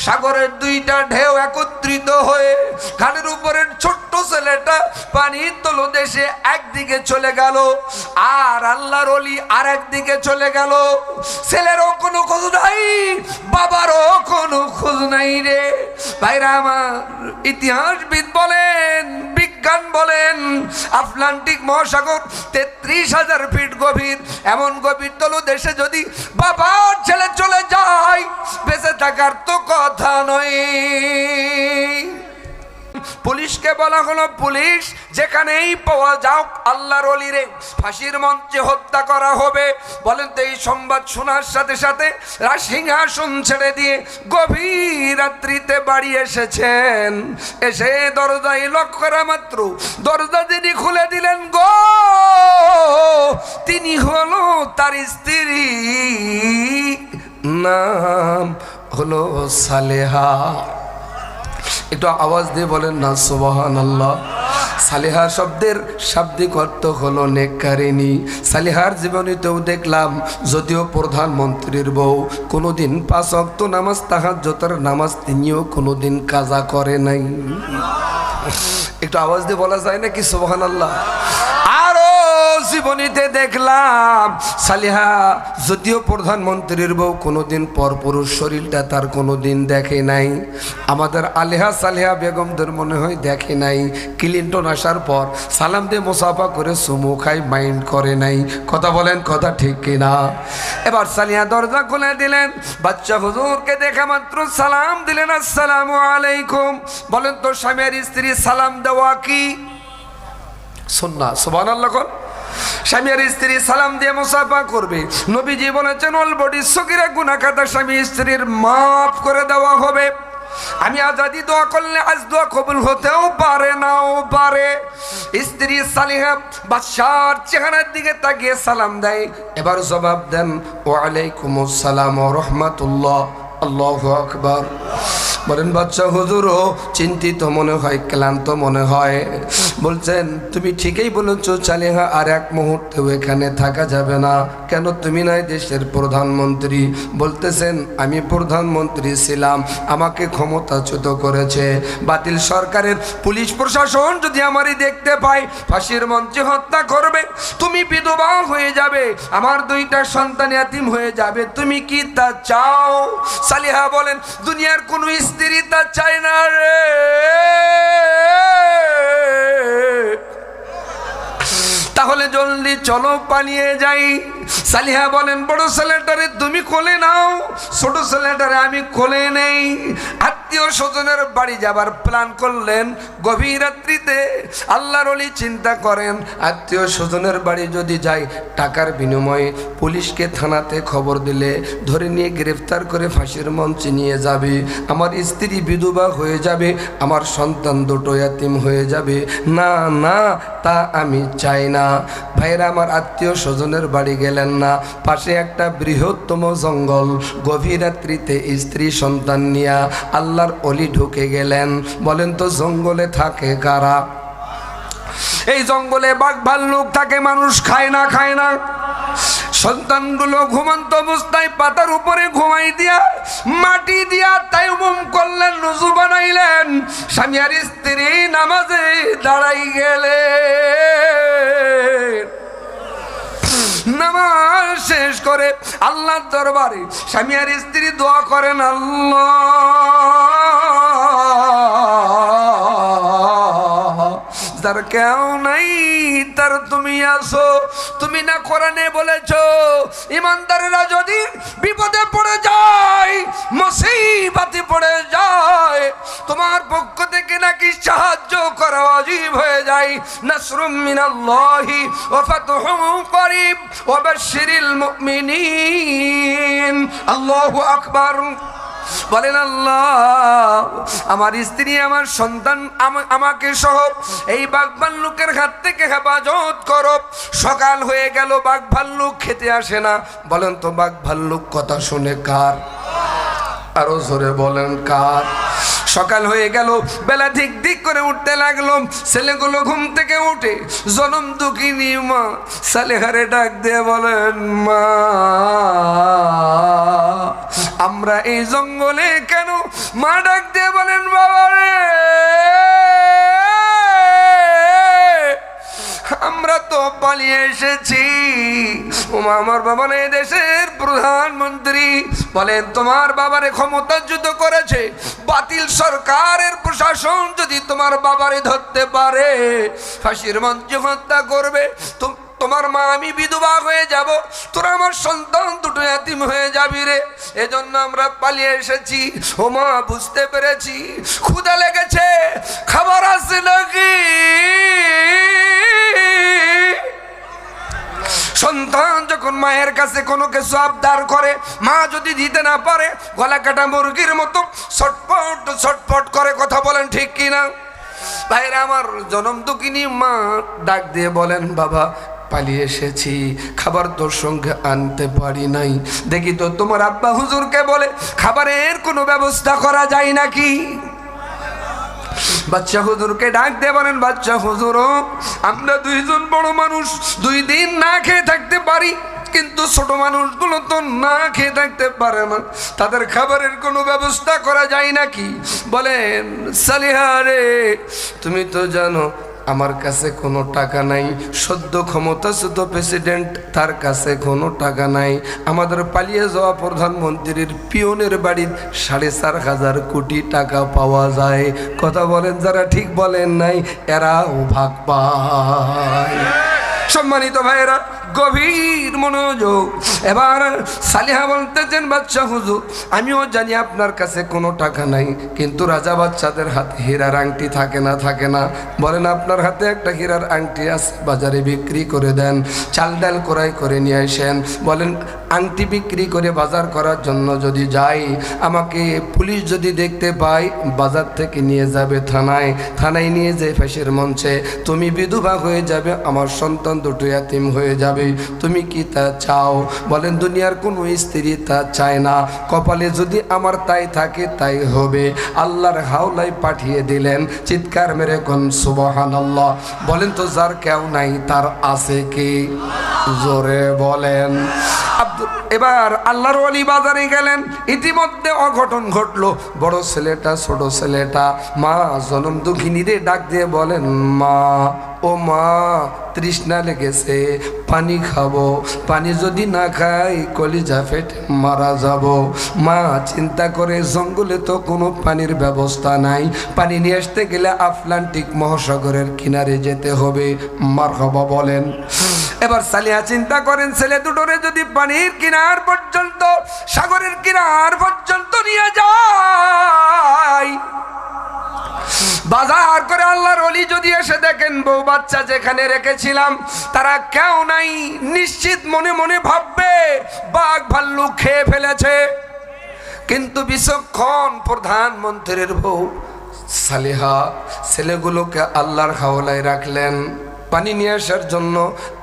সাগরের দুইটা ঢেউ একত্রিত হয়ে ঘাটের উপরের ছোট্ট ছেলেটা পানির তলদেশে একদিকে চলে গেল, আর আল্লাহর ওলি আর একদিকে চলে গেল। ছেলেরও কোনো খোঁজ নাই, বাবারও কোনো খোঁজ নাই রে ভাইরা আমার। ইতিহাসবিদ বলেন, বিজ্ঞান বলেন, আটলান্টিক মহাসাগর 33,000 ফিট গভীর। এমন গভীর তলদেশে যদি বাবার ছেলে চলে যায়, বেঁচে থাকার তো কথা নয়। পুলিশকে বলা হলো, পুলিশ যেখানেই পাওয়া যাও আল্লাহর ওলিরে ফাঁসির মঞ্চে হত্যা করা হবে। বলেন তো এই সংবাদ শোনার সাথে সাথে রাজসিংহাসন ছেড়ে দিয়ে গভীর রাত্রিতে বাড়ি এসেছেন। এসে দরজায় লক করা মাত্র দরজা যিনি খুলে দিলেন গো, তিনি হলো তার স্ত্রী, নাম হলো সালেহা। একটু আওয়াজ দিয়ে বলেন না সুবহানাল্লাহ। সালেহা শব্দের শাব্দিক অর্থ হলো নেককারিনী। সালেহার জীবনীতেও দেখলাম, যদিও প্রধানমন্ত্রীর বউ, কোনোদিন 5 ওয়াক্ত নামাজ, তাহাজ্জুদের নামাজ তিনিও কোনোদিন কাজা করে নাই। একটু আওয়াজ দিয়ে বলা যায় নাকি সুবহানাল্লাহ? আরো জীবনীতে দেখলাম, সালেহা যদিও প্রধানমন্ত্রীর বউ, কোনোদিন পরপুরুষ শরীরটা তার কোনোদিন দেখে নাই। আমাদের আলেহা সালেহা বেগমদের মনে হয় দেখে নাই। ক্লিন্টন আসার পর সালাম দিয়ে মুসাফা করে চুমু খাই, মাইন্ড করে নাই। কথা বলেন, কথা ঠিক কিনা? এবার সালেহা দরজা খুলে দিলেন, বাচ্চা হুজুরকে দেখা মাত্র সালাম দিলেন, আসসালামু আলাইকুম। বলেন তো স্বামীর স্ত্রী সালাম দেওয়া কি সুন্নাহ? সুবহানাল্লাহ। কোন স্বামী আর স্ত্রী সালাম দিয়ে মুসাফা করবে। নবীজি বলেছেন, অলবডি সগীরা গুনাহ খাতা স্বামী স্ত্রীর মাফ করে দেওয়া হবে। আমি আজাদি দোয়া করলে আজ দোয়া কবুল হতেও পারে, নাও পারে। স্ত্রী সালেহা বাদশার চেহারার দিকে তাকিয়ে সালাম দেয়। এবার জবাব দেন, ওয়ালাইকুমুস সালাম ওয়া রাহমাতুল্লাহ। আল্লাহু আকবার। বলেন বাচ্চা হুজুরও চিন্তিত মনে হয়, ক্লান্ত মনে হয়। বলছেন, তুমি ঠিকই বলেছো সালেহা, আর এক মুহূর্তেও এখানে থাকা যাবে না। কেন? তুমি নাই দেশের প্রধানমন্ত্রী। বলতেছেন, আমি প্রধানমন্ত্রী ছিলাম, আমাকে ক্ষমতাচ্যুত করেছে বাতিল সরকারের পুলিশ প্রশাসন। যদি আমারই দেখতে পাই, ফাঁসির মঞ্চে হত্যা করবে। তুমি বিধবা হয়ে যাবে, আমার 2টা সন্তান ইয়াতীম হয়ে যাবে। তুমি কি তা চাও? সালেহা বলেন, দুনিয়ার কোন স্ত্রী তা চায় না রে। তাহলে জলদি চলো পালিয়ে যাই। সালেহা বলেন, বড় ছেলেটারে তুমি কোলে নাও, ছোট ছেলেটারে আমি কোলে নেই। আত্মীয় স্বজনের বাড়ি যাবার প্ল্যান করলেন গভীর রাত্রিতে। আল্লাহর ওলি চিন্তা করেন, আত্মীয় স্বজনের বাড়ি যদি যাই, টাকার বিনিময়ে পুলিশকে থানাতে খবর দিলে ধরে নিয়ে গ্রেফতার করে ফাঁসির মঞ্চে নিয়ে যাবে। আমার স্ত্রী বিধবা হয়ে যাবে, আমার সন্তান 2টো ইয়াতীম হয়ে যাবে। না না, তা আমি চাই না। ভাইরা আমার, আত্মীয় স্বজনের বাড়ি গেলেন না। পাশে একটা বৃহত্তম জঙ্গল। গভীর রাত্রিতে স্ত্রী সন্তান নিয়া আল্লাহর ওলি ঢুকে গেলেন। বলেন তো জঙ্গলে থাকে কারা? এই জঙ্গলে বাঘ ভাল্লুক থাকে, মানুষ খায় না, খায় না। সন্তানগুলো ঘুমন্ত অবস্থায় পাতার উপরে ঘুমাই দিয়া, মাটি দিয়া তায়াম্মুম করলেন, ওযু বানাইলেন। স্বামী আর স্ত্রী নামাজে দাঁড়াই গেলেন। নামাজ শেষ করে আল্লাহর দরবারে স্বামী আর স্ত্রী দোয়া করেন, আল্লাহ, যার কেউ নাই তার তুমি আসো। তুমি না কোরআনে বলেছো, ইমানদারেরা যদি বিপদে পড়ে যায়, মুসিবতে পড়ে যায়, তোমার পক্ষ থেকে নাকি সাহায্য করা ওয়াজিব হয়ে যায়। নাসরুম মিনাল্লাহি ওয়া ফাতহুম করিব ওয়া বাশশিরিল মুমিনিন। আল্লাহু আকবার। বলেন, আল্লাহ, আমার স্ত্রী, আমার সন্তান, আমাকে সহ এই বাঘ ভাল্লুকের হাত থেকে হেফাজত করো। সকাল হয়ে গেল, বাঘ ভাল্লুক খেতে আসে না। বলেন তো বাঘ ভাল্লুক কথা শুনে কার? আরো জোরে বলেন কার? সকাল হয়ে গেল, বেলা দিক দিক করে উঠতে লাগলো। ছেলেগুলো ঘুম থেকে উঠে জনম দুঃখিনী মা সালেহারে ডাক দিয়ে বলেন, মা আমরা এই জঙ্গলে কেন? মা ডাক দিয়ে বলেন, বাবা রে আমরা তো পালিয়ে এসেছি। আমার বাবা এই দেশের প্রধানমন্ত্রী, বলেন তোমার বাবারে ক্ষমতাচ্যুত করেছে বাতিল সরকারের প্রশাসন। যদি তোমার বাবারে ধরতে পারে ফাঁসির মঞ্চে হত্যা করবে। তোমার মা আমি বিধবা হয়ে যাব, তোরা আমার সন্তান দুটো এতিম হয়ে যাবি রে। এজন্য আমরা পালিয়ে এসেছি। ও মা বুঝতে পেরেছি, ক্ষুধা লেগেছে, খাবার আছে নাকি? সন্তান যখন মায়ের কাছে কোনো কিছু আবদার করে, মা যদি দিতে না পারে গলা কাটা মুরগির মতো ছটপট ছটপট করে। কথা বলেন ঠিক কিনা? ভাইরা আমার, জনম দুঃখিনী মা ডাক দিয়ে বলেন, বাবা পালিয়ে এসেছি, খাবার তোর সঙ্গে আনতে পারি নাই। দেখি তো তোমার আব্বা হুজুরকে বলে খাবারের কোনো ব্যবস্থা করা যায় নাকি। বাচ্চা হুজুরকে ডাক দিয়ে বলেন, বাচ্চা হুজুর আমরা দুইজন বড় মানুষ 2 দিন না খেয়ে থাকতে পারি, কিন্তু ছোট মানুষগুলো তো না খেয়ে থাকতে পারে না, তাদের খাবারের কোনো ব্যবস্থা করা যায় নাকি? বলেন, সালিহা রে তুমি তো জানো আমার কাছে কোনো টাকা নাই, সদ্য ক্ষমতাচ্যুত প্রেসিডেন্ট তার কাছে কোনো টাকা নাই, আমাদের পালিয়ে যাওয়া প্রধানমন্ত্রীর পিয়নের বাড়ির 4,500 কোটি টাকা পাওয়া যায়। কথা বলেন যারা ঠিক বলেন নাই, এরাও ভাগ পায়। সম্মানিত ভাইয়েরা, গভীর মনোযোগ। এবার সালিহা বলতেছেন, বাচ্চা হুজুর আমিও জানি আপনার কাছে কোনো টাকা নাই, কিন্তু রাজা বাচ্চাদের হাতে হীরার আংটি থাকে না? বলেন আপনার হাতে একটা হীরার আংটি আছে, বাজারে বিক্রি করে দেন, চাল ডাল ক্রয় করে নিয়ে আসেন। বলেন আংটি বিক্রি করে বাজার করার জন্য যদি যাই, আমাকে পুলিশ যদি দেখতে পায় বাজার থেকে নিয়ে যাবে থানায় নিয়ে যে ফাঁসির মঞ্চে তুমি বিধবা হয়ে যাবে, আমার সন্তান দুটো এতিম হয়ে যাবে। তুমি কি তা চাও? বলেন দুনিয়ার কোনো স্ত্রী তা চায় না, কপালে যদি আমার তাই থাকে তাই হবে। আল্লাহর হাওলায় পাঠিয়ে দিলেন। চিৎকার মেরে কোন সুবহানাল্লাহ। বলেন তো যার কেউ নাই তার আছে কি? জোরে বলেন। এবার আল্লাহর ওলি বাজারে গেলেন, ইতিমধ্যে অঘটন ঘটলো। বড় ছেলেটা ছোট ছেলেটা মা জনম দুঃখিনী রে ডাক দিয়ে বলেন, মা ও মা তৃষ্ণা লেগেছে, পানি খাবো, পানি যদি না খাই কলিজা ফেটে মারা যাব। মা চিন্তা করে জঙ্গলে তো কোনো পানির ব্যবস্থা নাই, পানি নিয়ে আসতে গেলে আটলান্টিক মহাসাগরের কিনারে যেতে হবে। মারহাবা বলেন। এবার সালিহা চিন্তা করেন, ছেলে দুটোরে যদি পানির কিনার পর্যন্ত, সাগরের কিনার পর্যন্ত নিয়ে যায়, বাজার করে আল্লাহর ওলি যদি এসে দেখেন বউ বাচ্চা যেখানে রেখেছিলাম তারা কেউ নাই, নিশ্চিত মনে মনে ভাববে বাঘ ভাল্লুক খেয়ে ফেলেছে। কিন্তু বিচক্ষণ প্রধানমন্ত্রীর বউ সালিহা ছেলেগুলোকে আল্লাহর হাওলায় রাখলেন। পানি নিয়ে আসার জন্য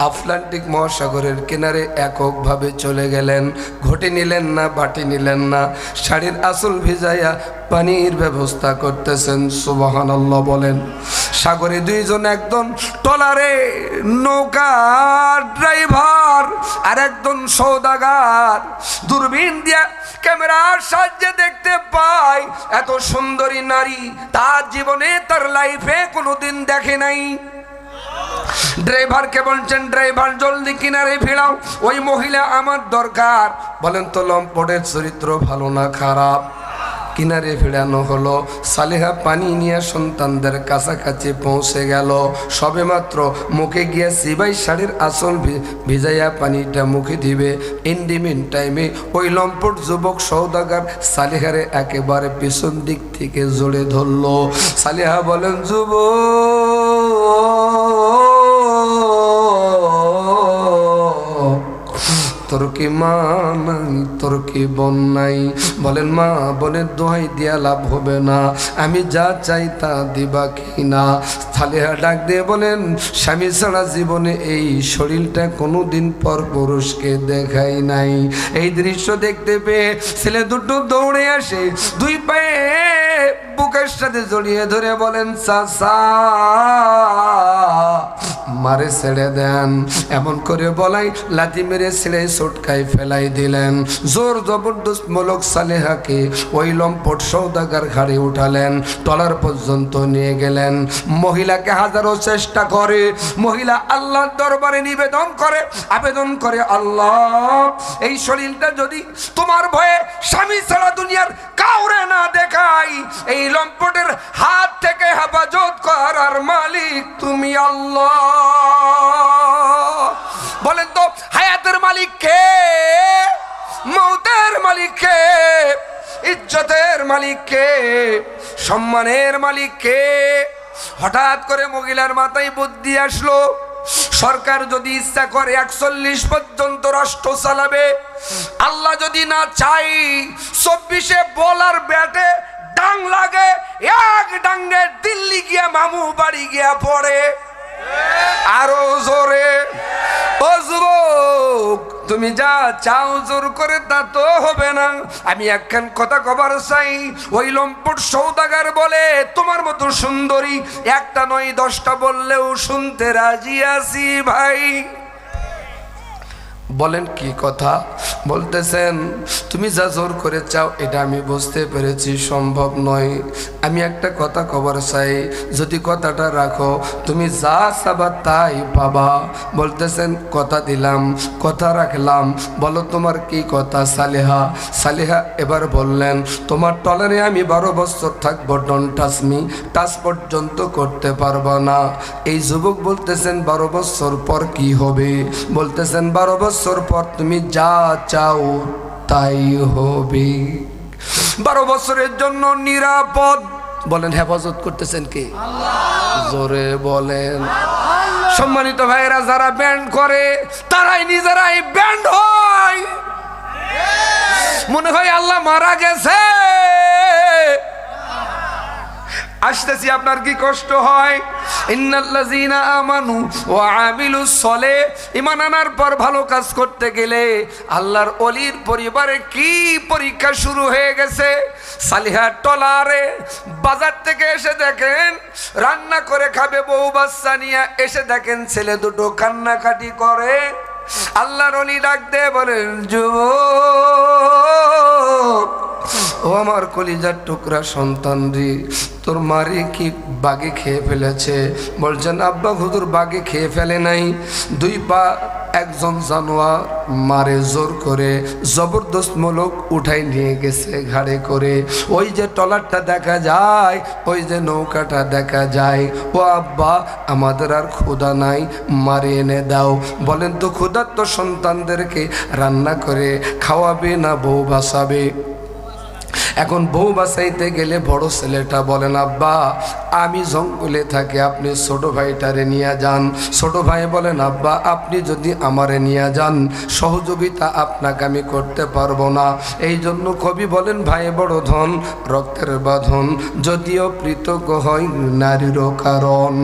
আটলান্টিক মহাসাগরের কিনারে এককভাবে চলে গেলেন। ঘটি নিলেন না, বাটি নিলেন না, শাড়ির আঁচল ভিজাইয়া পানির ব্যবস্থা করতেছেন। সুবহানাল্লাহ বলেন। সাগরে দুইজন, একজন ট্রলারে নৌকা ড্রাইভার আর একজন সওদাগার। দূরবীন দিয়া ক্যামেরার সাহায্যে দেখতে পায় এত সুন্দরী নারী তার জীবনে, তার লাইফে কোনোদিন দেখে নাই। ড্রাইভারকে বলছেন, ড্রাইভার জলদি কিনারে ফিরাও, ওই মহিলা আমার দরকার। বলেন তো লম্পটের চরিত্র ভালো না খারাপ? কিনারে ফিরানো হলো। সালেহা পানি নিয়ে সন্তানদের কাছাকাছি পৌঁছে গেল। সবে মাত্র মুখে গিয়া সিবাই শাড়ির আঁচল ভিজাইয়া পানিটা মুখে দিবে, ইন্ডিমিন টাইমে ওই লম্পট যুবক সওদাগার সালেহারে একেবারে পিছন দিক থেকে জড়ে ধরলো। সালেহা বলেন, যুবক তোর কি মা নাই, তোর কি বোন নাই? বলেন মা বোনের দোহাই দিয়া লাভ হবে না, আমি যা চাই তা দিবা কি না? সালেহা ডাক দিয়ে বলেন, স্বামী ছাড়া জীবনে এই শরীরটা কোনোদিন পর পুরুষকে দেখাই নাই। এই দৃশ্য দেখতে পেয়ে ছেলে দুটো দৌড়ে আসে, দুই পায়ে বুকের সাথে জড়িয়ে ধরে বলেন, চাচা মারে ছেড়ে দেন। এমন করে বলাই লাথি মেরে ছেড়ে চটকায় ফেলাই দিলেন। জোর জবরদস্ত মূলক সালেহাকে ওই লম্পট সৌদাগার ঘাড়ে উঠালেন, টলার পর্যন্ত নিয়ে গেলেন। মহিলাকে হাজারো চেষ্টা করে, মহিলা আল্লাহর দরবারে আবেদন করে, আল্লাহ এই শরীরটা যদি তোমার ভয়ে স্বামী ছাড়া দুনিয়ার কাউরে না দেখাই, এই লম্পটের হাত থেকে হেফাজত করার মালিক তুমি আল্লাহ। বলেন তো হায়াতের মালিক কে? মৌতের মালিক কে? ইজ্জতের মালিক কে? সম্মানের মালিক কে? হঠাৎ করে মহিলার মাথায় বুদ্ধি আসলো, সরকার যদি ইচ্ছা করে 41 পর্যন্ত রাষ্ট্র চালাবে, আল্লাহ যদি না চাই 24-এ বলার ব্যাটে ডাং লাগে, এক ডাঙ্গে দিল্লি গিয়া মামু বাড়ি গিয়া পড়ে। আরো জোরে, ও যুবক তুমি যা চাও জোর করে তা তো হবে না। আমি একখান কথা কবার চাই, ওই লম্পট সৌদাগার বলে, তোমার মতো সুন্দরী একটা নয় 10টা বললেও শুনতে রাজি আছি ভাই। বলেন কি কথা বলতেছেন? তুমি যা জোর করে চাও এটা আমি বুঝতে পেরেছি, সম্ভব নয়। আমি একটা কথা কবার চাই, যদি কথাটা রাখো তুমি যা চাবা তাই পাবা। বলতেছেন কথা দিলাম, কথা রাখলাম, বলো তোমার কি কথা? সালেহা এবার বললেন, তোমার টলারে আমি 12 বছর থাকবো, ডোন্ট টাচ মি, টাচ পর্যন্ত করতে পারবো না। এই যুবক বলতেছেন 12 বছর পর কি হবে? বলতেছেন 12 বছর পর তুমি যা চাও তাই হবে। 12 বছরের জন্য নিরাপদ। বলেন হেফাজত করতেছেন কে? জোরে বলেন। সম্মানিত ভাইরা, যারা ব্যান্ড করে তারাই নিজেরাই ব্যান্ড হয়। মনে হয় আল্লাহ মারা গেছে। আসতেছি, আপনার কি কষ্ট হয়? ইন্নাল্লাযীনা আমানু ওয়া আমিলুস সলিহ, ঈমান আনার পর ভালো কাজ করতে গেলে আল্লাহর ওলির পরিবারে কি পরীক্ষা শুরু হয়ে গেছে। সালিহা টলারে বাজার থেকে এসে দেখেন রান্না করে খাবে, বউ বাচ্চা নিয়ে এসে দেখেন ছেলে দুটো কান্নাকাটি করে। আল্লাহর ওলি ডাক দিয়ে বলেন, যুবক ও আমার কলিজার টুকরা সন্তান রে, তোর মারি কি বাগে খেয়ে ফেলেছে? বলছেন আব্বা হুজুর বাগে খেয়ে ফেলে নাই, 2 পা একজন জানোয়ার মারে জোর করে জবরদস্ত মূলক উঠাই নিয়ে গেছে ঘাড়ে করে। ওই যে ট্রলারটা দেখা যায়, ওই যে নৌকাটা দেখা যায়, ও আব্বা আমাদের আর ক্ষুধা নাই, মারে এনে দাও। বলেন তো ক্ষুধার্ত সন্তানদেরকে রান্না করে খাওয়াবে না বউ বাসাবে? এখন বউ বাসাইতে গেলে বড় ছেলেটা বলেন, আব্বা আমি জঙ্গলে থাকি, আপনি ছোট ভাইটারে নিয়ে যান। ছোট ভাই বলেন, আব্বা আপনি যদি আমারে নিয়ে যান সহযোগিতা আপনাকে আমি করতে পারবো না। এই জন্য কবি বলেন, ভাই বড় ধন রক্তের বাঁধন, যদিও পৃথক হয় নারীরও কারণ।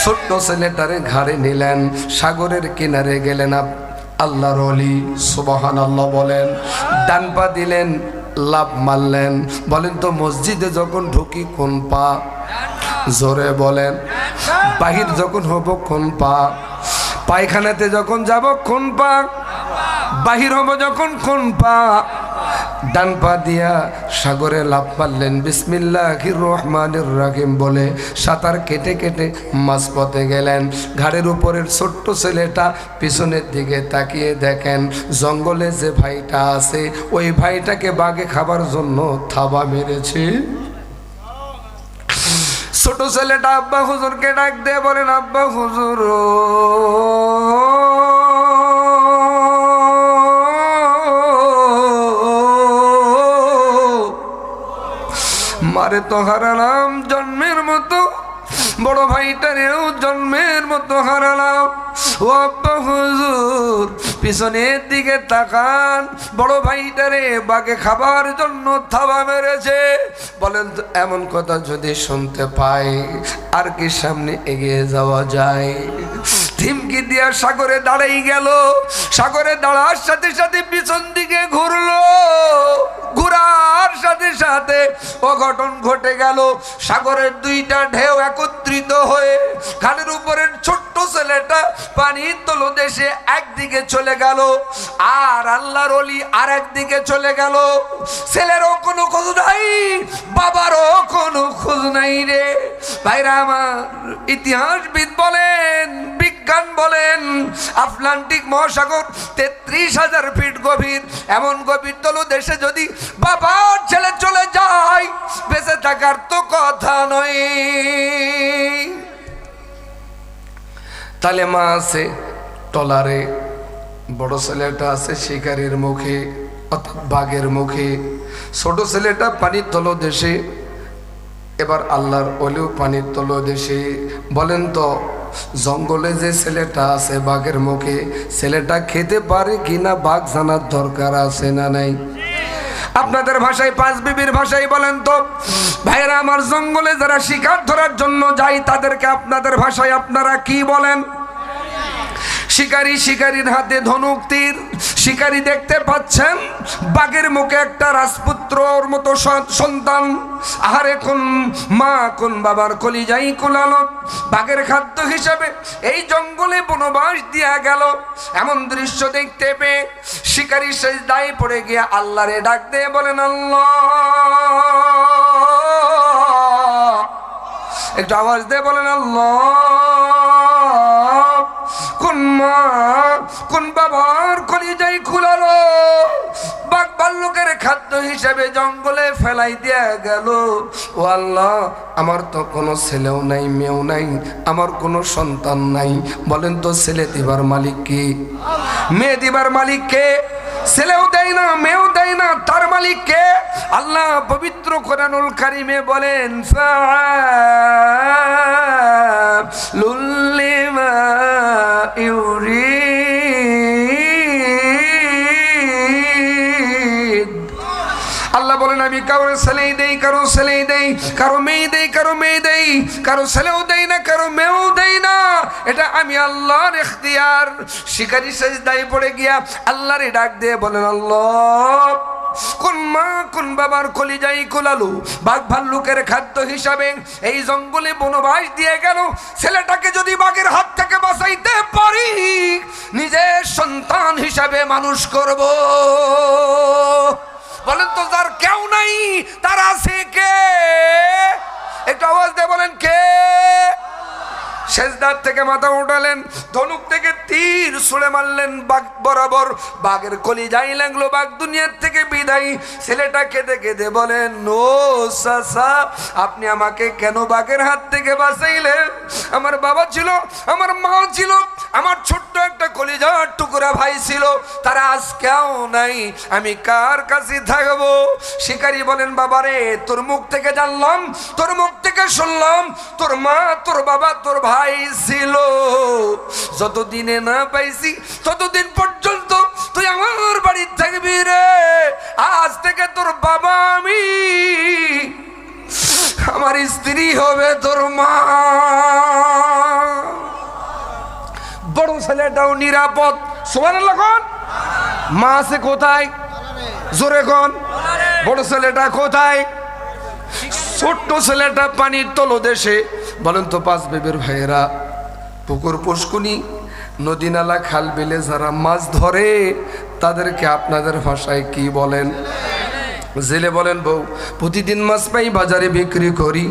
ছোট্ট ছেলেটারে ঘাড়ে নিলেন, সাগরের কিনারে গেলেন। আল্লাহর ওলি সুবহানাল্লাহ বলেন, ডান পা দিলেন, লাভ মারলেন। বলেন তো মসজিদে যখন ঢুকি কোন পা? জোরে বলেন। বাহির যখন হব কোন পা? পায়খানাতে যখন যাব কোন পা? বাহির হব যখন কোন পা? ডান পা দিয়া সাগরে লাভ মারলেন। বিসমিল্লাহির রহমানির রহিম বলে সাঁতার কেটে কেটে মাঝপথে গেলেন। ঘাড়ের উপরের ছোট্ট ছেলেটা পিছনের দিকে তাকিয়ে দেখেন জঙ্গলে যে ভাইটা আছে, ওই ভাইটাকে বাঘে খাবার জন্য থাবা মেরেছে। ছোট ছেলেটা আব্বা হুজুরকে ডাক দিয়ে বলেন, আব্বা হুজুর মারে তো হারালাম জন্মের মতো, বড় ভাইটারেও জন্মের মতো হারালাম। ও আব্বা হুজুর পিছনের দিকে তাকান, বড় ভাইটারে বাঘে খাবার জন্য থাবা মেরেছে। বলেন তো এমন কথা যদি শুনতে পাই আর কি সামনে এগিয়ে যাওয়া যায়? থিমকি দিয়া সাগরে দাঁড়াই গেল। সাগরে দাঁড়ার সাথে সাথে পিছন দিকে ঘুরলো, ঘুরার সাথে সাথে অঘটন ঘটে গেল। সাগরের দুইটা ঢেউ একত্রিত হয়ে খালের উপরের ছোট্ট ছেলেটা পানির তলদেশে একদিকে চলে গেল, আর আল্লাহর ওলি আর একদিকে চলে গেল। ছেলেরও কোনো খোঁজ নাই, বাবারও কোনো খোঁজ নাই রে ভাইরা আমার। ইতিহাসবিদ বলেন, বিজ্ঞান বলেন, আটলান্টিক মহাসাগর 33,000 ফিট গভীর। এমন গভীর তলদেশে যদি বাবার ছেলে চলে যায়, বেঁচে থাকার তো কথা নয়। তাহলে মা আছে টলারে, বড় ছেলেটা আছে শিকারীর মুখে অর্থাৎ বাঘের মুখে, ছোট ছেলেটা পানির তলদেশে। এবার আল্লাহর ওলিও পানির তলদেশে। বলেন তো জঙ্গলে যে ছেলেটা আছে বাঘের মুখে, ছেলেটা খেতে পারে কিনা বাঘ জানার দরকার আছে না নাই? আপনাদের ভাষায়, পাঁচ বিবির ভাষায় বলেন তো ভাইরা আমার, জঙ্গলে যারা শিকার ধরার জন্য যায় তাদেরকে আপনাদের ভাষায় আপনারা কি বলেন? শিকারী, শিকারীর হাতে ধনুক তীর। শিকারী দেখতে পাচ্ছেন বাঘের মুখে একটা রাজপুত্রর মতো সন্তান। আহারে কোন মা কোন বাবার কলিজাই কুলালো। বাঘের খাদ্য হিসাবে এই জঙ্গলে বনবাস দিয়া গেল। এমন দৃশ্য দেখতে পেয়ে শিকারী সেজদায় পড়ে গিয়ে আল্লাহরে ডাক দিয়ে বলেন, আল্লাহ, একটু আওয়াজ দিয়ে বলেন আল্লাহ। কোন মা কোন বাবার কলিজাই খুলালো, বাঘ ভাল্লুকের খাদ্য হিসেবে জঙ্গলে ফেলাই দিয়া গেল। ও আল্লাহ, আমার তো কোনো ছেলেও নাই, মেয়েও নাই, আমার কোনো সন্তান নাই। বলেন তো ছেলে দিবার মালিক কে? মেয়ে দিবার মালিক কে? ছেলেও দেয় না, মেয়েও দেয় না, তার মালিক কে? আল্লাহ পবিত্র কোরআনুল কারিমে বলেন, ফাআলুল লিমা ইউরিদ। আল্লাহ বলেন, আমি কারো ছেলেই দেই, কারো ছেলেই দেই, কারো মেয়ে দেই, কারো মেয়ে দেই, কারো ছেলেও দেই না, কারো মেয়েও দেই না। এটা আমি আল্লাহর ইখতিয়ার। শিকারী সেজদায় পড়ে গিয়া আল্লাহরে ডাক দিয়ে বলেন, আল্লাহ, কোন মা কোন বাবার কলিজাই কুলালো, বাঘ ভাল্লুকের খাদ্য হিসাবে এই জঙ্গলে বনবাস দিয়ে গেল। ছেলেটাকে যদি বাঘের হাত থেকে বাঁচাইতে পারি, নিজের সন্তান হিসাবে মানুষ করব। বলেন তো যার কেউ নাই তার আছে কে? একটু আওয়াজ দিয়ে বলেন কে? সেজদার থেকে মাথা উঠালেন, ধনুক থেকে তীর ছুঁড়ে মারলেন বাঘ বরাবর। বাঘের কলিজায় লাগলো, বাঘ দুনিয়ার থেকে বিদায়। ছেলেটা কেঁদে কেঁদে বলেন, ও চাচা, আপনি আমাকে কেন বাঘের হাত থেকে বাঁচাইলেন? আমার বাবা ছিল, আমার মা ছিল, আমার ছোট্ট একটা কলিজার টুকরা ভাই ছিল, তারা আজ কেউ নাই, আমি কার কাছে থাকবো? শিকারী বলেন, বাবারে, তোর মুখ থেকে জানলাম, তোর মুখ থেকে শুনলাম, তোর মা, তোর বাবা, তোর ভাই ছিল। যতদিনে না পাইছি ততদিন পর্যন্ত তুই আমার বাড়ি থাকবি রে। আজ থেকে তোর বাবা আমি, আমার স্ত্রী হবে তোর মা। বড় ছেলেটাও নিরাপদ। সুবহানাল্লাহ কোন? মা আছে কোথায়? জোরে কোন? বড় ছেলেটা কোথায়? ছোট্ট ছেলেটা পানির তলদেশে। বলেন তো পাঁচ বিবির ভাইয়েরা, পুকুর পুষ্কুনি নদী নালা খাল বিলে যারা মাছ ধরে তাদেরকে আপনাদের ভাষায় কি বলেন? জেলে বলেন, বউ প্রতিদিন মাছ পাই, বাজারে বিক্রি করি,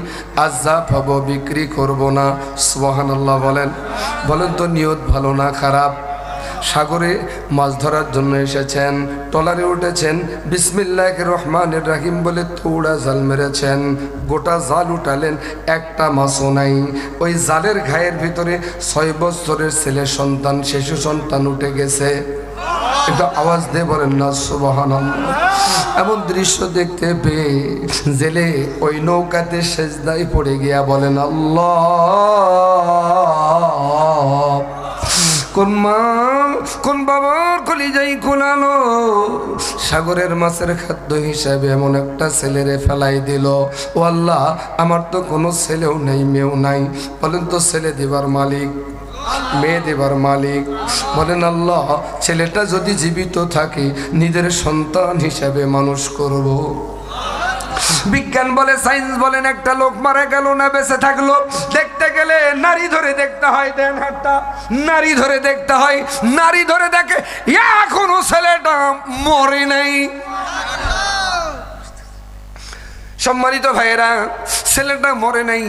আজ যা পাবো বিক্রি করব না। সুবহানাল্লাহ বলেন। বলেন তো নিয়ত ভালো না খারাপ? সাগরে মাছ ধরার জন্য এসেছেন, ট্রলারে উঠেছেন, বিসমিল্লাহির রহমানির রহিম বলে থোড়া জাল মেরেছেন, গোটা জাল উঠালেন, একটা মাছও নাই। ওই জালের ঘায়ের ভিতরে 6 বছরের ছেলে সন্তান, শিশু সন্তান উঠে গেছে। এটা আওয়াজ দিয়ে বলেন না সুবহানাল্লাহ। এমন দৃশ্য দেখতে পেয়ে জেলে ওই নৌকাতে সেজদায় পড়ে গিয়া বলেন, আল্লাহ, কোন মা কোন বাবার কলিজাই কোলালো সাগরের মাছের খাদ্য হিসাবে এমন একটা ছেলেরে ফেলাই দিল। ও আল্লাহ, আমার তো কোনো ছেলেও নেই, মেয়েও নাই, বলেন তো ছেলে দেবার মালিক, মেয়ে দেবার মালিক। বলেন আল্লাহ, ছেলেটা যদি জীবিত থাকে নিজের সন্তান হিসাবে মানুষ করব। বিজ্ঞান বলে, সায়েন্স বলেন, একটা লোক মারা গেল না বেঁচে থাকলো, দেখতে গেলে নারী ধরে দেখতে হয়, দেন হাতটা, নারী ধরে দেখতে হয়, নারী ধরে দেখে এখনো ছেলেটা মরে নাই। সম্মানিত ভাইয়েরা, ছেলেটা মরে নাই,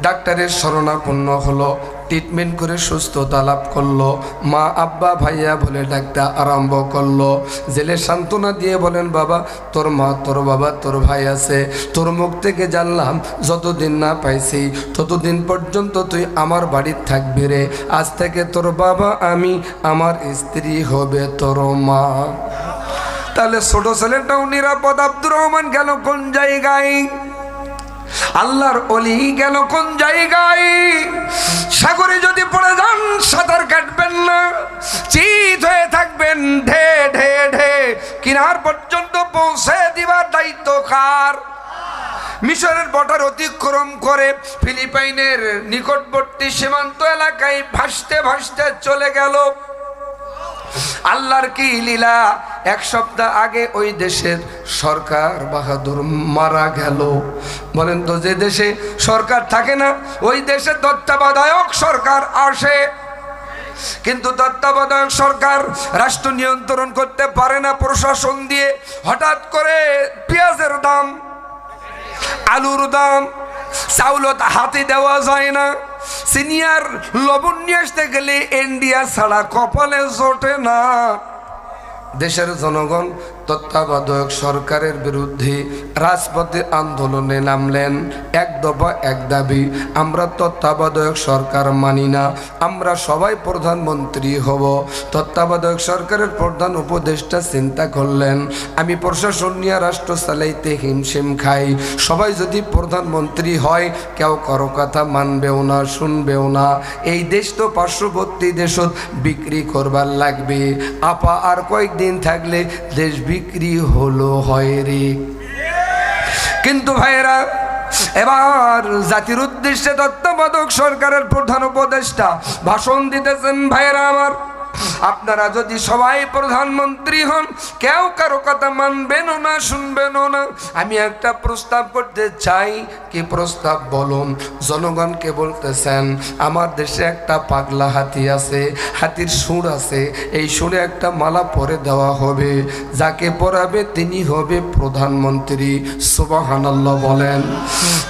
ডাক্তারের শরণাপন্ন হলো, ট্রিটমেন্ট করে সুস্থতা লাভ করলো, মা আব্বা ভাইয়া বলে ডাকতে আরম্ভ করলো। জেলে সান্ত্বনা দিয়ে বলেন, বাবা তোর মা তোর বাবা তোর ভাই আছে, তোর মুখ থেকে জানলাম যতদিন না পাইছি ততদিন পর্যন্ত তুই আমার বাড়ির থাকবি রে, আজ থেকে তোর বাবা আমি, আমার স্ত্রী হবে তোর মা। তাহলে ছোট ছেলেটাও নিরাপদ। আব্দুর রহমান গেল কোন জায়গায়? আল্লাহর ওলি গেল কোন জায়গায়? সাগরে যদি পড়ে যান সাঁতার কাটবেন না, চিত হয়ে থাকবেন, ঢে ঢে ঢে কিনার পর্যন্ত পৌঁছে দিবার দায়িত্ব কার? মিশরের বর্ডার অতিক্রম করে ফিলিপাইনের নিকটবর্তী সীমান্ত এলাকায় ভাসতে ভাসতে চলে গেল। আল্লাহর কি লীলা, এক সপ্তাহ আগে ওই দেশের সরকার বাহাদুর মারা গেল। বলেন তো, যে দেশে সরকার থাকে না ওই দেশে তত্ত্বাবধায়ক সরকার আসে, কিন্তু তত্ত্বাবধায়ক সরকার রাষ্ট্র নিয়ন্ত্রণ করতে পারে না প্রশাসন দিয়ে। হঠাৎ করে পেঁয়াজের দাম, আলুর দাম, চাউলত হাতে দেওয়া যায় না, সিনিয়র লবণ নিয়ে আসতে গেলে ইন্ডিয়া ছাড়া কপালে জোটে না। দেশের জনগণ তত্ত্বাবধায়ক সরকারের বিরুদ্ধে রাজপথে আন্দোলনে নামলেন। এক দফা এক দাবি, আমরা তত্ত্বাবধায়ক সরকার মানি না, আমরা সবাই প্রধানমন্ত্রী হব। তত্ত্বাবধায়ক সরকারের প্রধান উপদেষ্টা চিন্তা করলেন, আমি প্রশাসন নিয়ে রাষ্ট্র চালাইতে হিমশিম খাই, সবাই যদি প্রধানমন্ত্রী হয় কেউ কারো কথা মানবেও না, শুনবেও না, এই দেশ তো পার্শ্ববর্তী দেশত বিক্রি করবার লাগবে, আপা আর কয়েকদিন থাকলে দেশ বিক্রি হলো হয় রে। কিন্তু ভাইয়েরা, এবার জাতির উদ্দেশ্যে তত্ত্বাবধায়ক সরকারের প্রধান উপদেষ্টা ভাষণ দিতেছেন। ভাইয়েরা আমার, আপনারা যদি সবাই প্রধানমন্ত্রী হন কেউ কারো কথা মানবেনও না, শুনবেনও না। আমি একটা প্রস্তাব করতে চাই। কি প্রস্তাব বলুন? জনগণকে বলতেছেন, আমার দেশে একটা পাগলা হাতি আছে, হাতির সুর আছে, এই সুরে একটা মালা পরে দেওয়া হবে, যাকে পরাবে তিনি হবে প্রধানমন্ত্রী। সুবহানাল্লাহ বলেন।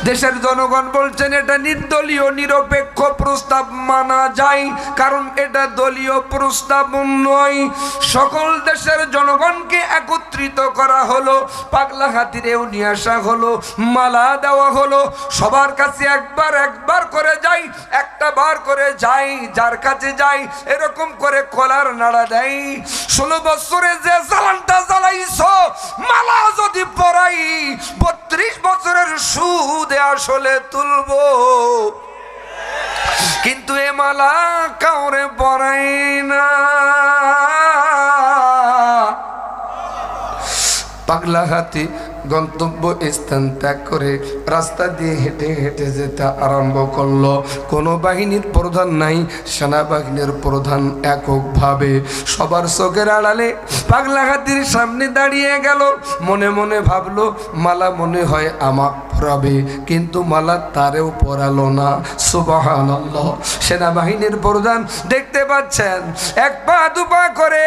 দেশের জনগণ বলছেন এটা নির্দলীয় নিরপেক্ষ প্রস্তাব, মানা যায়, কারণ এটা দলীয় প্রস্তাব নয়। সকল দেশের জনগণকে একত্রিত করা হলো, পাগলা হাতিরেও নিয়ে আসা হলো, মালা দেওয়া হলো, সবার কাছে একবার একবার করে যাই, একটা বার করে যাই, যার কাছে যাই এরকম করে কলার নাড়া দেয়। 16 বছরে যে জ্বালানটা জ্বালাইছো, মালা যদি পরাই 32 বছরের সুদে আসলে তুলবো, কিন্তু এ মালা কাউরে পরাই না। পাগলা হাতি গন্তব্য স্থান ত্যাগ করে রাস্তা দিয়ে হেঁটে হেঁটে যেতে আরম্ভ করলো। কোনো বাহিনীর প্রধান নাই, সেনাবাহিনীর প্রধান এককভাবে সবার চোখের আড়ালে পাগলা হাতির সামনে দাঁড়িয়ে গেল। মনে মনে ভাবলো, মালা মনে হয় আমার পরাবে, কিন্তু মালা তারেও পরালো না। সুবহানাল্লাহ। সেনাবাহিনীর প্রধান দেখতে পাচ্ছেন এক পা দুপা করে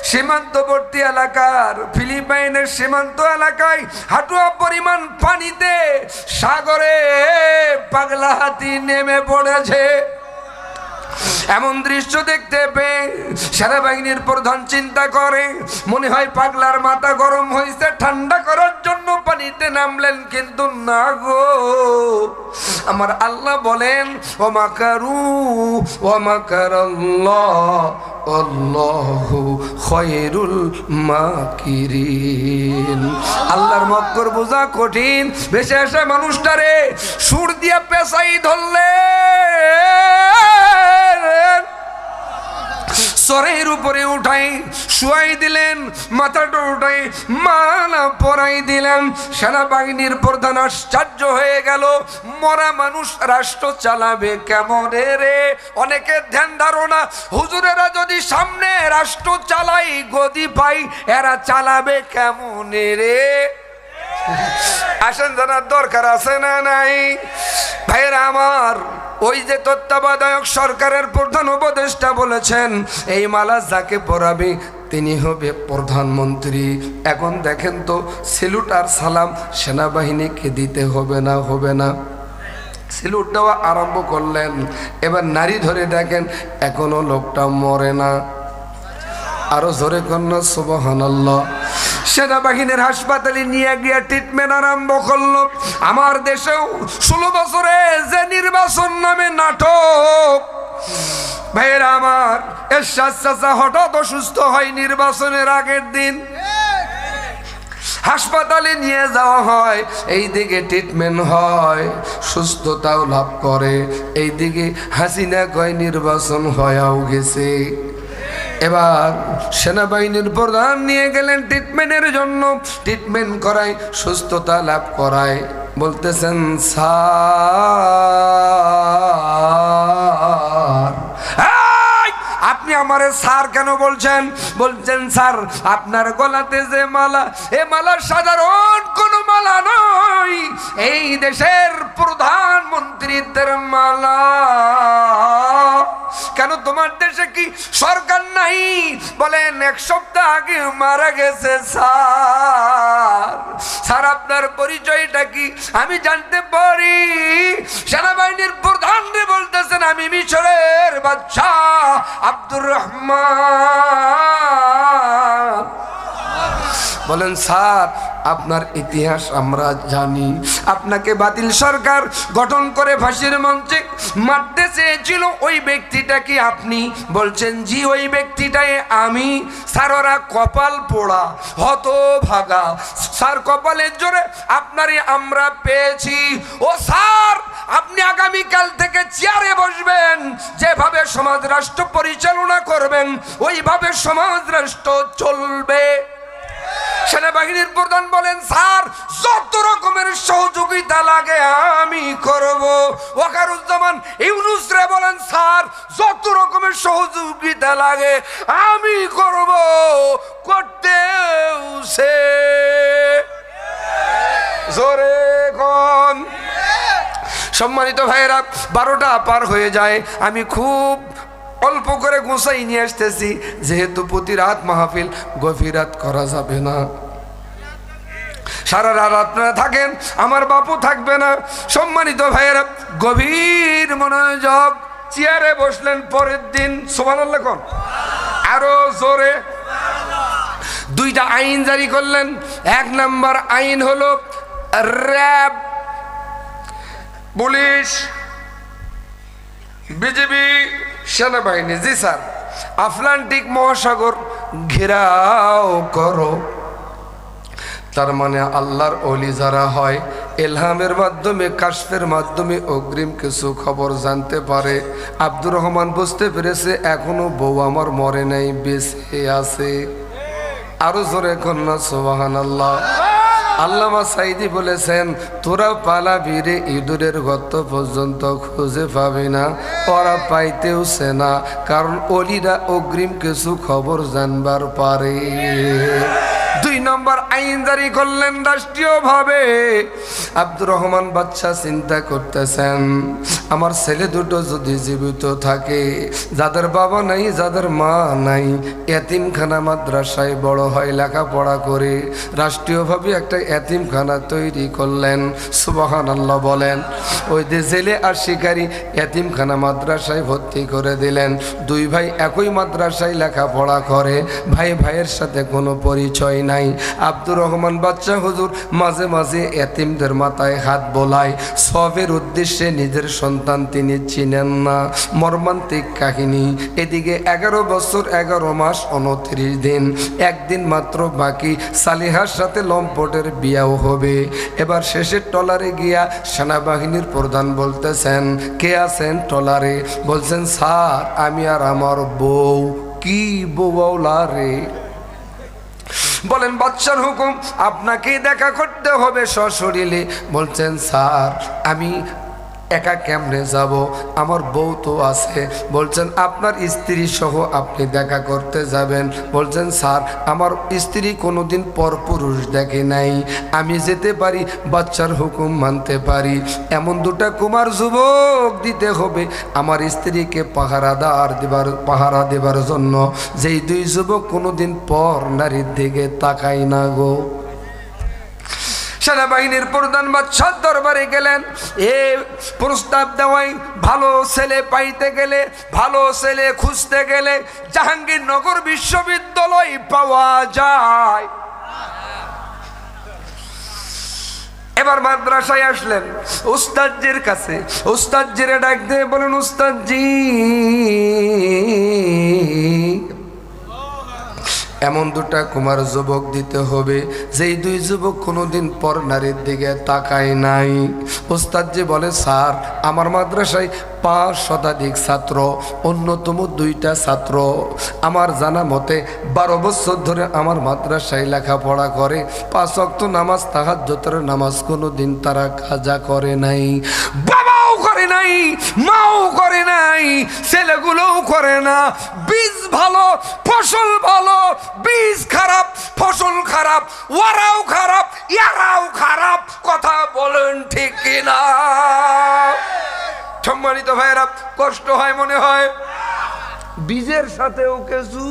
সীমান্তবর্তী এলাকার ফিলিপাইনের সীমান্ত এলাকায় হাঁটুয়া পরিমাণ পানিতে সাগরে পাগলা হাতি নেমে পড়েছে। এমন দৃশ্য দেখতে পেয়ে সেনাবাহিনীর প্রধান চিন্তা করে, মনে হয় পাগলার মাথা গরম হয়েছে, ঠান্ডা করার জন্য পানিতে নামলেন, কিন্তু না গো, আমার আল্লাহ বলেন ওমাকারু ওমাকারাল্লাহ আল্লাহু খায়রুল মাকিরিন। আল্লাহর মক্কর বোঝা কঠিন। ভেসে আসা মানুষটারে সুর দিয়া পেশাই ধরলে সরের উপরে উঠাই শুয়াই দিলেন, মাথাটা উঠাই মালা পরাই দিলেন। সেনাবাহিনীর প্রধান আশ্চর্য হয়ে গেল, মরা মানুষ রাষ্ট্র চালাবে কেমন রে? অনেকে ধ্যান ধারণা, হুজুরেরা যদি সামনে রাষ্ট্র চালাই গদি পাই, এরা চালাবে কেমন রে? আসেন জানার দরকার আছে না নাই? ভাইরা আমার, ওই যে তত্ত্বাবধায়ক সরকারের প্রধান উপদেষ্টা বলেছেন এই মালা যাকে পরাবে তিনি হবে প্রধানমন্ত্রী। এখন দেখেন তো, সেলুট আর সালাম সেনাবাহিনীকে দিতে হবে না? হবে না? সেলুট দেওয়া আরম্ভ করলেন। এবার নারী ধরে দেখেন, এখনো লোকটা মরে না। আরো জোরে কন্যা সুবহানাল্লাহ। সেনাবাহিনীর হাসপাতালে নিয়ে গিয়ে ট্রিটমেন্ট আরম্ভ করলো। আমার দেশেও 16 বছরে যে নির্বাচন নামে নাটক, ভাইয়েরা আমার, এরশাদ চাচা হঠাৎ অসুস্থ হয় নির্বাচনের আগের দিন, হাসপাতালে নিয়ে যাওয়া হয়, এইদিকে ট্রিটমেন্ট হয়, সুস্থতাও লাভ করে, এইদিকে হাসিনা কয় নির্বাচন হয়েও গেছে। এবার সেনাবাহিনীর প্রধান নিয়ে গেলেন ট্রিটমেন্টের জন্য, ট্রিটমেন্ট করায়, সুস্থতা লাভ করায়। বলতেছেন স্যার, আপনি আমারে স্যার কেন বলছেন? বলছেন স্যার আপনার গলাতে যে মালা, এ মালা সাধারণ কোনো মালা নয়, এই দেশের প্রধানমন্ত্রীদের মালা। কেন তোমার দেশে কি সরকার নাই? বলেন 1 সপ্তাহ আগে মারা গেছে স্যার। স্যার আপনার পরিচয়টা কি আমি জানতে পারি? সেনাবাহিনীর প্রধান বলতেছেন আমি মিশরের বাদশাহ আব্দুর রহমান। বলেন স্যার আপনার ইতিহাস আমরা জানি, আপনাকে বাতিল সরকার গঠন করে ফাঁসির মঞ্চে মারতে চেয়েছিল, ওই ব্যক্তিটা কি আপনি? বলছেন জি ওই ব্যক্তিটাই আমি। স্যার ওরা কপাল পোড়া হতভাগা, স্যার কপালের জোরে আপনারই আমরা পেয়েছি। ও স্যার আপনি আগামীকাল থেকে চেয়ারে বসবেন, যেভাবে সমাজ রাষ্ট্র পরিচালনা করবেন ওইভাবে সমাজ রাষ্ট্র চলবে। সেনাবাহিনীর প্রধান বলেন স্যার যত রকমের সহযোগিতা লাগে আমি করব। ওয়াকারুজ্জামান ইউনুস রে বলেন স্যার যত রকমের সহযোগিতা লাগে আমি করব, করতেও সে জোরে কোন। সম্মানিত ভাইয়েরা, 12টা পার হয়ে যায়, আমি খুব অল্প করে গোসাই নিয়ে আসতেছি, যেহেতু প্রতি রাত মাহফিল, গভীর রাত করা যাবে না। সারা রাত আপনারা থাকেন, আমার বাপু থাকবে না। সম্মানিত ভাইয়েরা, গভীর মনোযোগ, চেয়ারে বসলেন। পরের দিন সুবহানাল্লাহ কোন, আরো জোরে, 2টা আইন জারি করলেন। 1 নম্বর আইন হলো র্যাব, পুলিশ, বিজিবি, সেনাবাহিনী, জি স্যার, আটলান্টিক মহাসাগর ঘেরাও করো। তার মানে আল্লাহর ওলি যারা হয়, ইলহামের মাধ্যমে, কাশফের মাধ্যমে অগ্রিম কিছু খবর জানতে পারে। আব্দুর রহমান বুঝতে পেরেছে এখনো বউ আমার মরে নাই, বেঁচে আছে। আরো জোরে কন্যা সুবহানাল্লাহ। আল্লামা সাইদি বলেছেন তোরা পালাবি রে ইঁদুরের গর্ত পর্যন্ত, খুঁজে পাবি না, ওরা পাইতেও সে না, কারণ অলিরা অগ্রিম কিছু খবর জানবার পারে। 2 নম্বর আইন জারি করলেন রাষ্ট্রীয়ভাবে। আব্দুর রহমান বাদশা চিন্তা করতেছেন আমার ছেলে দুটো যদি জীবিত থাকে, যাদের বাবা নাই, যাদের মা নাই, এতিমখানা মাদ্রাসায় বড় হয়, লেখাপড়া করে, রাষ্ট্রীয়ভাবে একটা এতিমখানা তৈরি করলেন। সুবহানাল্লাহ বলেন। ওই যে জেলে আর শিকারী এতিমখানা মাদ্রাসায় ভর্তি করে দিলেন। 2 ভাই একই মাদ্রাসায় লেখাপড়া করে, ভাই ভাইয়ের সাথে কোনো পরিচয় নাই। আব্দুর রহমান বাদশা হুজুর মাঝে মাঝে এতিমদের মাথায় হাত বোলায়, সবের উদ্দেশ্যে নিজের সন্তান তিনি চিনেন না। মর্মান্তিক কাহিনী। এদিকে 11 বছর 11 মাস 29 দিন, একদিন মাত্র বাকি সালিহার সাথে লম্পটের বিয়াও হবে। এবার শেষের ট্রলারে গিয়া সেনাবাহিনীর প্রধান বলতেছেন কে আছেন ট্রলারে? বলছেন স্যার আমি আর আমার বউ। কি বউলা রে। বলেন বাদশার হুকুম, আপনাকে দেখা করতে হবে সশরীরে। বলছেন স্যার আমি একা কেমনে যাব, আমার বউ তো আছে। বলছেন আপনার স্ত্রী সহ আপনি দেখা করতে যাবেন। বলছেন স্যার আমার স্ত্রী কোনোদিন পরপুরুষ দেখে নাই, আমি যেতে পারি, বাচ্চার হুকুম মানতে পারি। এমন দুটা কুমার যুবক দিতে হবে আমার স্ত্রীকে পাহারা দেবার জন্য, যেই দুই যুবক কোনোদিন পর নারীর দিকে তাকাই না গো। সেনাবাহিনীর প্রধান বাদশার দরবারে গেলেন। এ প্রস্তাব দেওয়াই, ভালো ছেলে পাইতে গেলে, ভালো ছেলে খুঁজতে গেলে জাহাঙ্গীরনগর বিশ্ববিদ্যালয় পাওয়া যায়। এবার মাদ্রাসায় আসলেন উস্তাদজির কাছে। উস্তাদজিরে ডাক দিয়ে বলেন, উস্তাদজি এমন দুটা কুমার যুবক দিতে হবে যেই দুই যুবক কোনোদিন পর নারীর দিকে তাকায় নাই। ওস্তাদজি বলে, স্যার আমার মাদ্রাসায় 5 শতাধিক ছাত্র, অন্যতম 2টা ছাত্র আমার জানা মতে 12 বছর ধরে আমার মাদ্রাসায় লেখাপড়া করে, 5 ওয়াক্ত নামাজ, তাহাজ্জুদের নামাজ কোনোদিন তারা কাজা করে নাই, বাবাও করে নাই, মাও করে নাই, ছেলেগুলোও করে না। বীজ ভালো, ফসল ভালো, বীজ খারাপ, ফসল খারাপ, ওরাও খারাপ, ইয়ারাও খারাপ। কথা বলেন ঠিক কিনা? সম্মানিত ভাইরা, কষ্ট হয় মনে হয়? বীজের সাথেও কিছু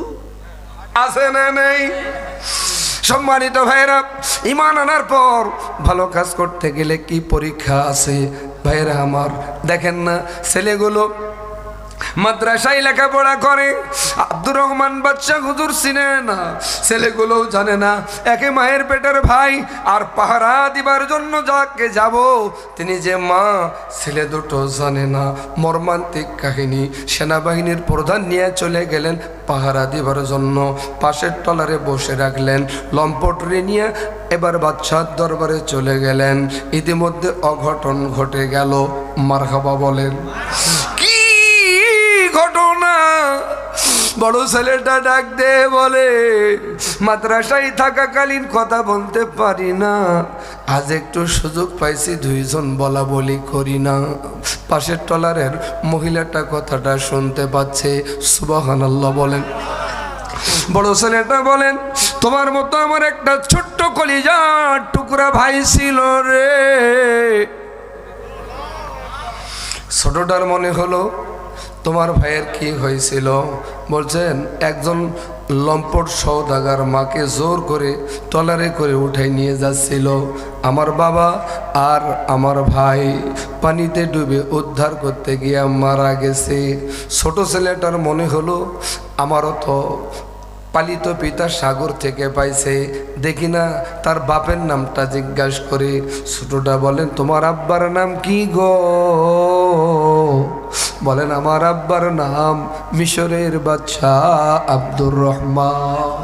আছে না নেই? সম্মানিত ভাইরা, ঈমান আনার পর ভালো কাজ করতে গেলে কি পরীক্ষা আছে ভাইরা আমার? দেখেন না ছেলেগুলো মাদ্রাসায় লেখাপড়া করে, আব্দুর রহমান বাদশা হুজুর চিনে না, ছেলেগুলোও জানে না। একে মায়ের পেটের ভাই, আর পাহারা দিবার জন্য যাকে যাব তিনি যে মা, ছেলে দুটো জানে না। মর্মান্তিক কাহিনী। সেনাবাহিনীর প্রধান নিয়ে চলে গেলেন পাহারা দিবার জন্য, পাশের টলারে বসে রাখলেন, লম্পটরে নিয়ে এবার বাদশার দরবারে চলে গেলেন। ইতিমধ্যে অঘটন ঘটে গেল। মারহাবা বলেন। ঘটনা, বড় ছেলেটা ডাক দে বলে, মাদ্রাসায় থাকাকালীন কথা বলতে পারি না, আজ একটু সুযোগ পাইছি, 2 জন বলা বলি করি না। পাশের টলারের মহিলাটা কথাটা শুনতে পাচ্ছে। সুবহানাল্লাহ বলেন। বড় ছেলেটা বলেন, তোমার মতো আমার একটা ছোট্ট কলিজার টুকরা ভাই ছিল রে। ছোটটার মনে হলো তোমার ভাইয়ের কি হয়েছিল? বলছেন একজন লম্পট সওদাগার মাকে জোর করে টলারে করে উঠাই নিয়ে যাচ্ছিল। আমার বাবা আর আমার ভাই পানিতে ডুবে উদ্ধার করতে গিয়ে মারা গেছে। ছোট ছেলেটার মনে হলো আমারও তো পালিত পিতা সাগর থেকে পাইছে, দেখি না তার বাপের নামটা জিজ্ঞাসা করে। ছোটটা বলেন, তোমার আব্বার নাম কি গো? বলেন, আমার আব্বার নাম মিশরের বাদশাহ আব্দুর রহমান।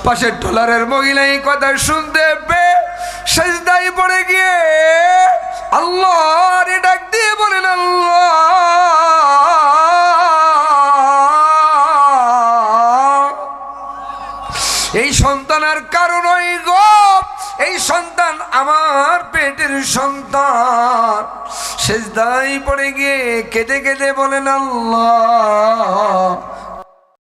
পাশের টলারের মহিলা এই কথা শুনতে পেয়ে সেজদায় পড়ে গিয়ে আল্লাহর ডাক দিয়ে বলেন, আল্লাহ এই সন্তানের কারণ ওই গো, এই সন্তান আমার পেটের সন্তান। সেজদায় পড়ে গিয়ে কেঁদে কেঁদে বলেন, আল্লাহ